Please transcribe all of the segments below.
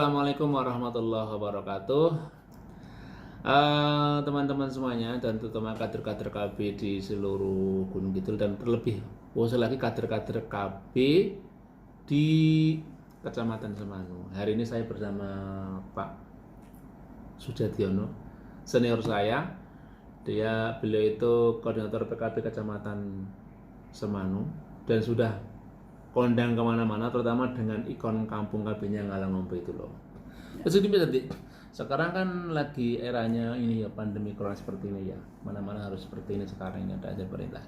Assalamualaikum warahmatullahi wabarakatuh. Teman-teman semuanya dan terutama kader-kader KB di seluruh Gunung Kidul dan terlebih khusus lagi kader-kader KB di Kecamatan Semanu. Hari ini saya bersama Pak Sujadiono, senior saya. Beliau itu koordinator PKB Kecamatan Semanu dan sudah kondang kemana-mana, terutama dengan ikon kampung KB-nya Ngalangombe itu loh. Terus ini tadi, sekarang kan lagi eranya ini ya, pandemi corona seperti ini ya, mana-mana harus seperti ini sekarang ini ada aja perintah.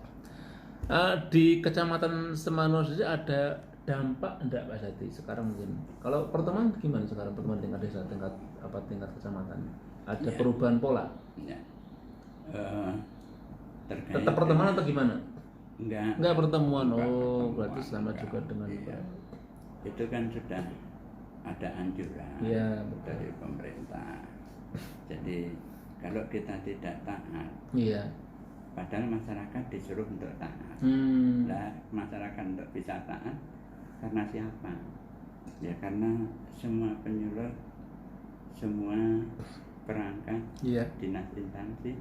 Di Kecamatan Semanu saja ada dampak enggak Pak Sati sekarang mungkin? Kalau pertemuan gimana sekarang, pertemuan tingkat desa, tingkat kecamatan? Ada perubahan pola? Ya. Tetap pertemuan atau gimana? Enggak pertemuan. Pertemuan, Berarti sama enggak. juga dengan Itu kan sudah ada anjuran dari pemerintah. Jadi kalau kita tidak taat, padahal masyarakat disuruh untuk taat. Nah, masyarakat untuk bisa taat karena siapa? Ya karena semua penyuluh, semua perangkat, dinas instansi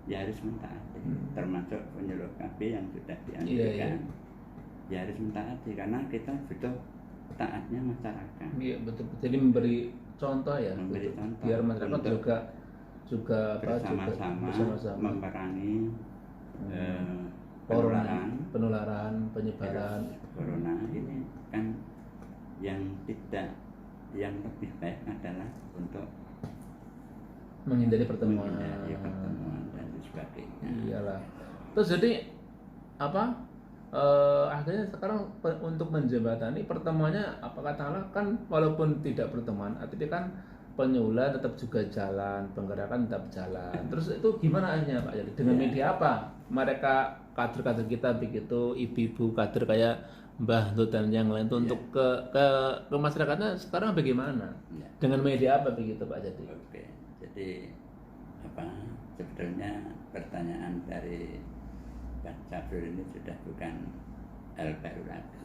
ya harus mentaati, termasuk penyuluh KB yang sudah dianjurkan. Ya harus mentaati karena kita butuh taatnya masyarakat. Iya betul. Jadi memberi contoh ya. Memberi contoh. Biar masyarakat juga bersama-sama memerangi penularan, penyebaran corona ini kan yang lebih baik adalah untuk menghindari pertemuan. Pertemuan dan sebagainya. Iyalah. Terus jadi apa? Akhirnya sekarang untuk menjembatani pertemuannya apa katakanlah kan walaupun tidak pertemuan, tapi kan penyuluhan tetap juga jalan, penggerakan tetap jalan. Terus itu gimana akhirnya Pak? Jadi dengan media apa? Mereka kader-kader kita begitu, ibu-ibu kader kayak Mbah Nur dan yang lain itu untuk ke masyarakatnya sekarang bagaimana? Dengan media apa begitu Pak? Jadi sebetulnya pertanyaan dari Pak Sabrul ini sudah bukan hal baru lagi.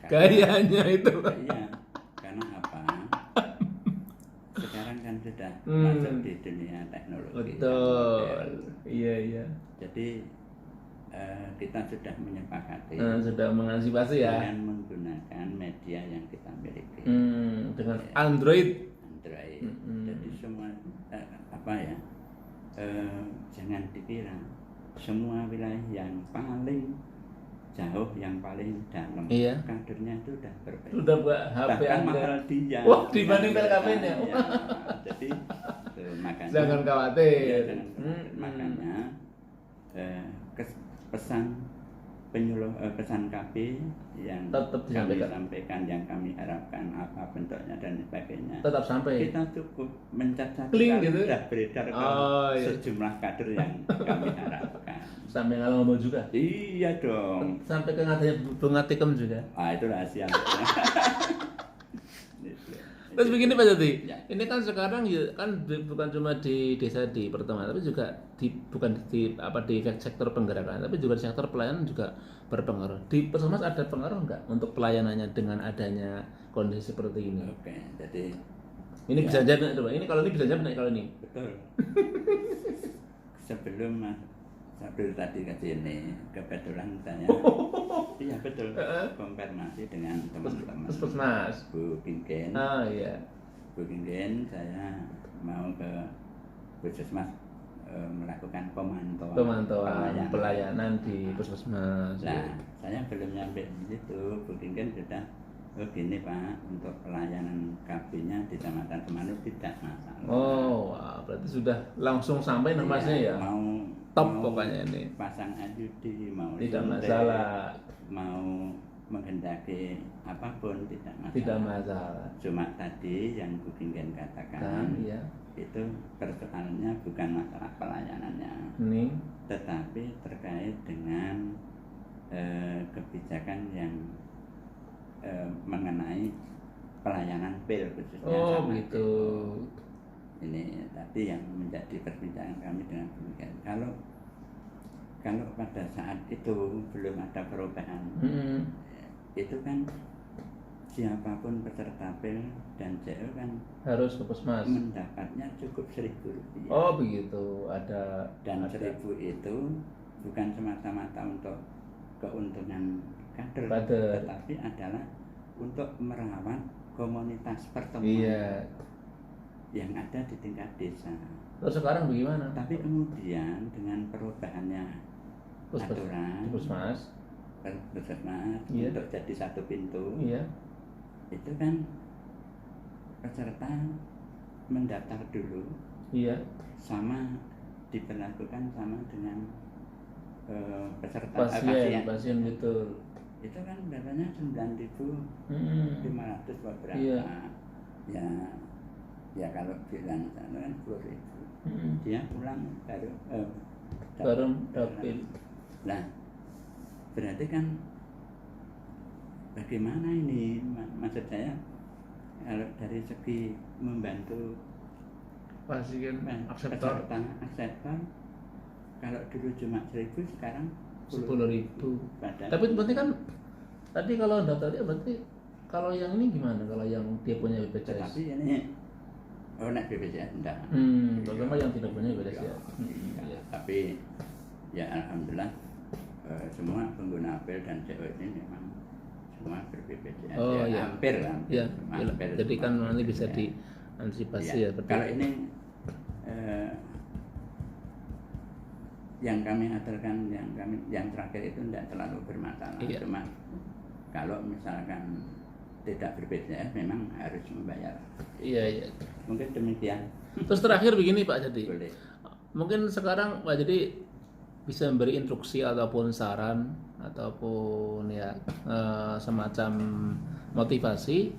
Kayaknya itu. Iya, karena apa? Sekarang kan sudah masuk di dunia teknologi. Betul. Iya. Jadi kita sudah menyepakati. Sudah mengantisipasi ya. Dengan menggunakan media yang kita miliki. Dengan Android. Jadi semua jangan dikira semua wilayah yang paling jauh, yang paling dalam, kadernya itu sudah berbeda. Sudah buat HP bahkan mahal dia. Wah, dibanding PKB-nya. Jadi makanya jangan khawatir. Makanya pesan penyuluh, pesan KB yang tetap kami sampaikan, yang kami harapkan apa bentuknya dan sebagainya, tetap sampai. Kita cukup mencatat gitu. Sudah beredar ke sejumlah kader yang kami harapkan. Sampai Ngalangombe juga? Iya dong. Sampai ke ngadanya Bunga Tikem juga? Itu rahasia. Terus begini Pak Jati, ini kan sekarang kan bukan cuma di desa di pertemuan, tapi juga bukan di sektor penggerakan, tapi juga di sektor pelayanan juga berpengaruh. Di Puskesmas ada pengaruh enggak untuk pelayanannya dengan adanya kondisi seperti ini? Oke, jadi ini bisa jadi Pak. Ini kalau ini bisa jadi kalau ini. Betul. Sebelum Mas Sabrul tadi ke sini, kebetulan saya iya betul konfirmasi dengan teman-teman Puskesmas Bu Kingken. Bu Kingken, saya mau ke Puskesmas melakukan pemantauan pelayanan di Puskesmas. Nah, saya belum nyampe di situ. Bu Kingken sudah gini Pak, untuk pelayanan KB-nya di Kecamatan Semanu tidak masalah. Berarti sudah langsung sampai informasinya ya? Top pokoknya ini. Pasang anjudi, mau tidak masalah. Mau menghendaki apapun tidak masalah. Tidak masalah. Cuma tadi yang Bu Kingken katakan, itu persoalannya bukan masalah pelayanannya, tetapi terkait dengan kebijakan yang mengenai pelayanan PIL khususnya. Gitu. Ini tadi yang menjadi perbincangan kami dengan Bu Kingken. Kalau pada saat itu belum ada perubahan, itu kan siapapun peserta pil dan CO kan harus ke puskesmas. Mendapatnya cukup Rp1.000. Oh begitu, ada. Dan 1.000 itu bukan semata-mata untuk keuntungan kader, tetapi adalah untuk merawat komunitas pertemuan yang ada di tingkat desa. Terus sekarang bagaimana? Tapi kemudian dengan perubahannya aturan puskesmas untuk jadi satu pintu, itu kan peserta mendaftar dulu, sama diperlakukan sama dengan peserta pasien betul. Itu kan berapanya 9.500 beberapa. Ya kalau bilang sana kan 10.000. Dia pulang baru dapat. Nah, berarti kan bagaimana ini, maksud saya kalau dari segi membantu pasien akseptor, kalau dulu cuma 1.000 sekarang 10.000. Tapi berarti kan tadi kalau daftarnya berarti kalau yang ini gimana? Kalau yang dia punya BPJS? Tapi ini nek BPJS enggak. Terutama yang tidak punya BPJS ya. Tapi ya alhamdulillah semua pengguna pil dan CO ini memang semua ber-BPJS. Hampir. Jadi kan nanti bisa diantisipasi ya. Kalau ini yang kami aturkan, yang terakhir itu tidak terlalu bermasalah. Cuma kalau misalkan tidak ber-BPJS memang harus membayar. Mungkin demikian. Terus terakhir begini Pak Jadi. Boleh. Mungkin sekarang Pak Jadi bisa memberi instruksi ataupun saran ataupun semacam motivasi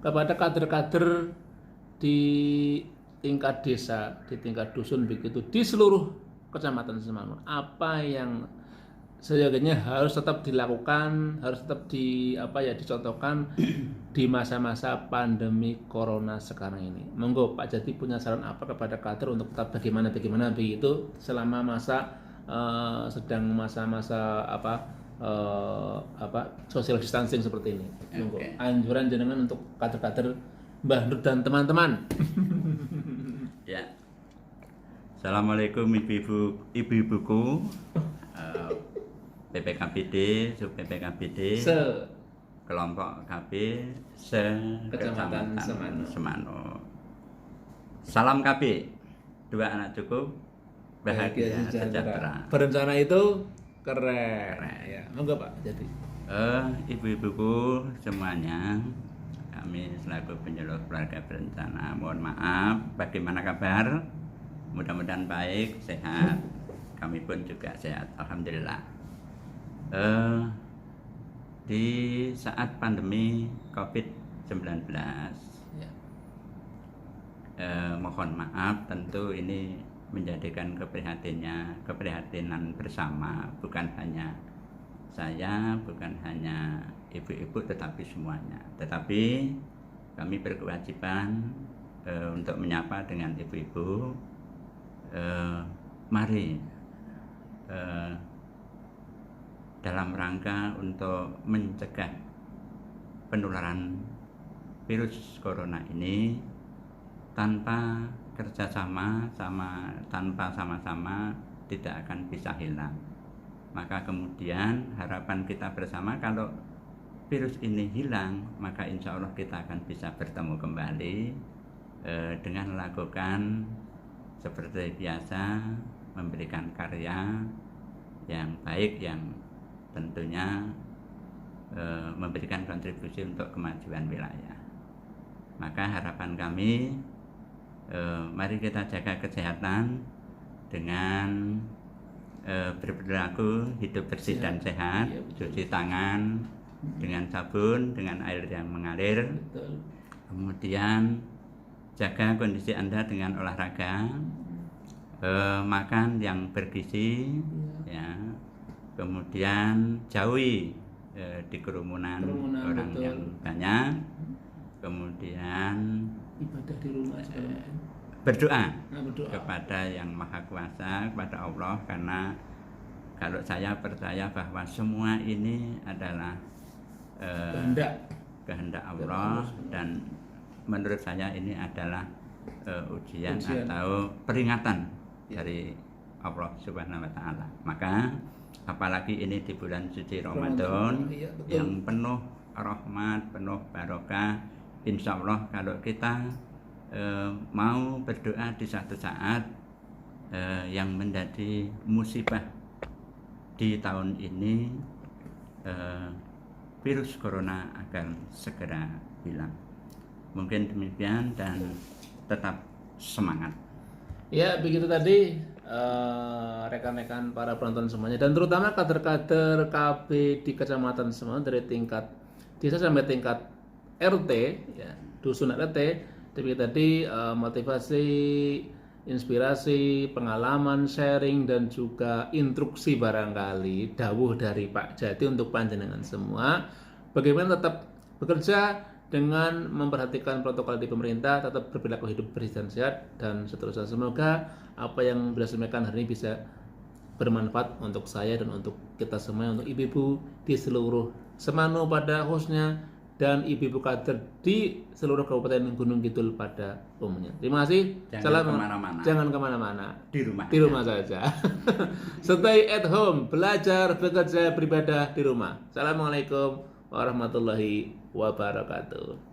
kepada kader-kader di tingkat desa, di tingkat dusun begitu, di seluruh Kecamatan Semanu. Apa yang sejatinya harus tetap dilakukan, harus tetap dicontohkan di masa-masa pandemi corona sekarang ini. Monggo Pak Jati punya saran apa kepada kader untuk tetap bagaimana begitu selama masa sedang masa-masa social distancing seperti ini. Monggo anjuran jenengan untuk kader-kader Mbah Nur dan teman-teman. Ya. Assalamualaikum ibu-ibuku. PPKBD, sub PPKBD, kelompok KB Kecamatan Semanu. Salam KB, 2 anak cukup, bahagia sejahtera. Berencana itu keren. Ya, monggo Pak. Jadi ibu-ibuku semuanya, kami selaku penyuluh keluarga berencana, mohon maaf, bagaimana kabar? Mudah-mudahan baik, sehat. Kami pun juga sehat, alhamdulillah. Di saat pandemi COVID-19, mohon maaf, tentu ini menjadikan keprihatinan bersama, bukan hanya saya, bukan hanya ibu-ibu, tetapi semuanya. Tetapi kami berkewajiban untuk menyapa dengan ibu-ibu. Mari dalam rangka untuk mencegah penularan virus corona ini tanpa kerjasama, tanpa sama-sama tidak akan bisa hilang. Maka kemudian harapan kita bersama, kalau virus ini hilang, maka insya Allah kita akan bisa bertemu kembali dengan melakukan seperti biasa, memberikan karya yang baik, yang tentunya memberikan kontribusi untuk kemajuan wilayah. Maka harapan kami, mari kita jaga kesehatan dengan berperilaku hidup bersih dan sehat, cuci tangan dengan sabun, dengan air yang mengalir. Kemudian jaga kondisi Anda dengan olahraga, makan yang bergizi, ya. Kemudian jauhi di kerumunan orang yang banyak. Kemudian ibadah di rumah, berdoa kepada Yang Maha Kuasa, kepada Allah, karena kalau saya percaya bahwa semua ini adalah kehendak Allah, dan menurut saya ini adalah ujian atau peringatan dari Allah Subhanahu wa taala. Maka apalagi ini di bulan suci Ramadan yang penuh rahmat, penuh barokah, insya Allah kalau kita mau berdoa di satu saat yang menjadi musibah di tahun ini, virus corona akan segera hilang. Mungkin demikian, dan tetap semangat. Ya, begitu tadi rekan-rekan para penonton semuanya, dan terutama kader-kader KB di kecamatan semua dari tingkat desa sampai tingkat RT, ya, dusun RT. Tapi tadi motivasi, inspirasi, pengalaman, sharing, dan juga instruksi barangkali dawuh dari Pak Jati untuk panjenengan semua, bagaimana tetap bekerja dengan memperhatikan protokol di pemerintah, tetap berperilaku hidup bersih dan sehat, dan seterusnya. Semoga apa yang beliau sampaikan hari ini bisa bermanfaat untuk saya dan untuk kita semua, untuk ibu-ibu di seluruh Semanu pada khususnya, dan ibu-ibu kader di seluruh Kabupaten Gunung Kidul pada umumnya. Terima kasih. Jangan kemana-mana. Di rumah saja. Stay at home, belajar, bekerja, beribadah di rumah. Assalamualaikum warahmatullahi wabarakatuh.